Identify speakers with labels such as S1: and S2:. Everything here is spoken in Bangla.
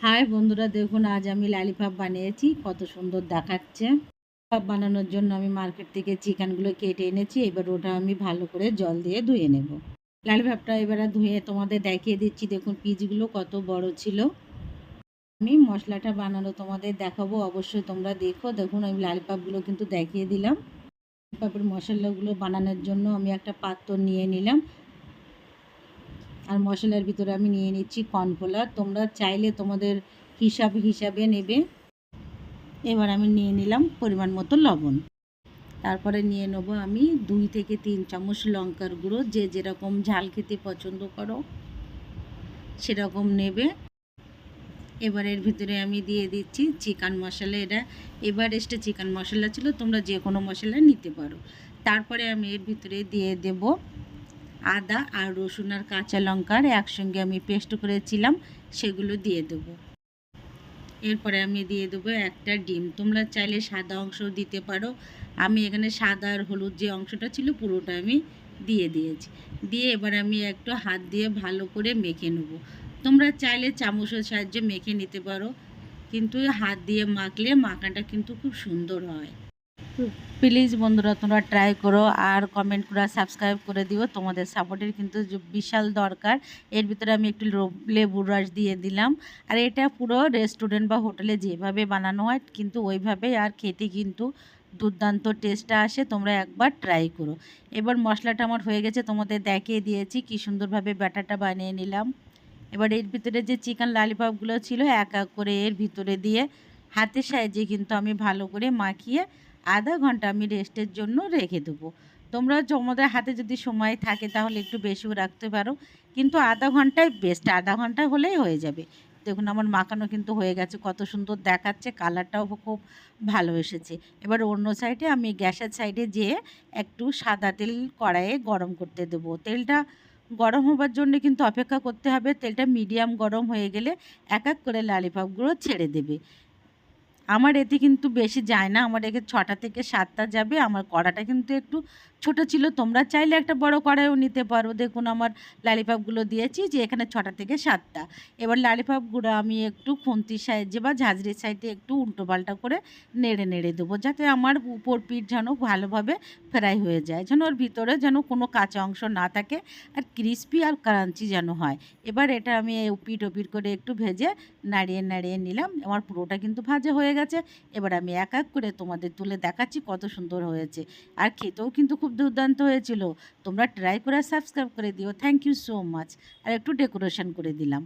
S1: হাই বন্ধুরা, দেখুন আজ আমি লালিপাপ বানিয়েছি। কত সুন্দর দেখাচ্ছে। পাপ বানানোর জন্য আমি মার্কেট থেকে চিকেনগুলো কেটে এনেছি। এবার ওটা আমি ভালো করে জল দিয়ে ধুয়ে নেব। লালিপাপটা এবারে ধুয়ে তোমাদের দেখিয়ে দিচ্ছি। দেখুন পিসগুলো কত বড় ছিল। আমি মশলাটা বানানো তোমাদের দেখাবো, অবশ্যই তোমরা দেখো। দেখুন আমি লালিপাপগুলো কিন্তু দেখিয়ে দিলাম। লালিপাপের মশলাগুলো বানানোর জন্য আমি একটা পাত্র নিয়ে নিলাম। আর মশলার ভিতরে আমি নিয়ে নিচ্ছি কর্নফ্লাওয়ার। তোমরা চাইলে তোমাদের হিসাবে নেবে। এবার আমি নিয়ে নিলাম পরিমাণ মতো লবণ। তারপরে নিয়ে নেবো আমি 2 থেকে 3 চামচ লঙ্কার গুঁড়ো। যে যেরকম ঝাল খেতে পছন্দ করো সেরকম নেবে। এবার এর ভিতরে আমি দিয়ে দিচ্ছি চিকেন মশলা। এটা এভারেস্টে চিকেন মশলা ছিল, তোমরা যে কোনো মশলা নিতে পারো। তারপরে আমি এর ভিতরে দিয়ে দেব আদা আর রসুন আর কাঁচা লঙ্কার একসঙ্গে আমি পেস্ট করেছিলাম, সেগুলো দিয়ে দেবো। এরপরে আমি দিয়ে দেবো একটা ডিম। তোমরা চাইলে সাদা অংশও দিতে পারো। আমি এখানে সাদা আর হলুদ যে অংশটা ছিল পুরোটা আমি দিয়ে দিয়েছি। দিয়ে এবার আমি একটু হাত দিয়ে ভালো করে মেখে নেব। তোমরা চাইলে চামচের সাহায্যে মেখে নিতে পারো, কিন্তু হাত দিয়ে মাখলে মাখাটা কিন্তু খুব সুন্দর হয়। প্লিজ বন্ধুরা তোমরা ট্রাই করো আর কমেন্ট করে সাবস্ক্রাইব করে দিও। তোমাদের সাপোর্টের কিন্তু বিশাল দরকার। এর ভিতরে আমি একটু লেবুর রস দিয়ে দিলাম। আর এটা পুরো রেস্টুরেন্ট বা হোটেলে যেভাবে বানানো হয় কিন্তু ওইভাবেই, আর খেতে কিন্তু দুর্দান্ত টেস্টটা আসে। তোমরা একবার ট্রাই করো। এবার মশলাটা আমার হয়ে গেছে, তোমাদের দেখিয়ে দিয়েছি কী সুন্দরভাবে ব্যাটারটা বানিয়ে নিলাম। এবার এর ভিতরে যে চিকেন ললিপপগুলো ছিল এক এক করে এর ভিতরে দিয়ে হাতের সাহায্যে কিন্তু আমি ভালো করে মাখিয়ে আধা ঘন্টা আমি রেস্টের জন্য রেখে দেবো। তোমরা তোমাদের হাতে যদি সময় থাকে তাহলে একটু বেশিও রাখতে পারো, কিন্তু আধা ঘন্টায় বেস্ট। আধা ঘন্টা হলেই হয়ে যাবে। দেখুন আমার মাখানো কিন্তু হয়ে গেছে, কত সুন্দর দেখাচ্ছে, কালারটাও খুব ভালো এসেছে। এবার অন্য সাইডে আমি গ্যাসের সাইডে যেয়ে একটু সাদা তেল কড়াইয়ে গরম করতে দেবো। তেলটা গরম হবার জন্য কিন্তু অপেক্ষা করতে হবে। তেলটা মিডিয়াম গরম হয়ে গেলে এক এক করে ললিপপগুলো ছেড়ে দেবে। আমার এতে কিন্তু বেশি যায় না, আমার একে 6টা থেকে 7টা যাবে। আমার কড়াটা কিন্তু একটু ছোট ছিল, তোমরা চাইলে একটা বড় কড়াইও নিতে পারো। দেখুন আমার ললিপপগুলো দিয়েছি যে এখানে 6টা থেকে 7টা। এবার ললিপপগুলো আমি একটু খুন্তির সাহায্যে বা ঝাঁঝরির সাইডে একটু উল্টো পাল্টা করে নেড়ে নেড়ে দেবো, যাতে আমার উপর পিঠ যেন ভালোভাবে ফ্রাই হয়ে যায়, যেন ওর ভিতরে যেন কোনো কাঁচা অংশ না থাকে, আর ক্রিস্পি আর ক্রাঞ্চি যেন হয়। এবার এটা আমি পিঠ ওপিঠ করে একটু ভেজে নাড়িয়ে নাড়িয়ে নিলাম। আমার পুরোটা কিন্তু ভাজা হয়ে গেছে। এবার আমি এক এক করে তোমাদের তুলে দেখাচ্ছি কত সুন্দর হয়েছে। আর খেতেও কিন্তু খুব দুর্দান্ত হয়েছিল। তোমরা ট্রাই করে সাবস্ক্রাইব করে দিও। Thank you so much. আর একটু ডেকোরেশন করে দিলাম।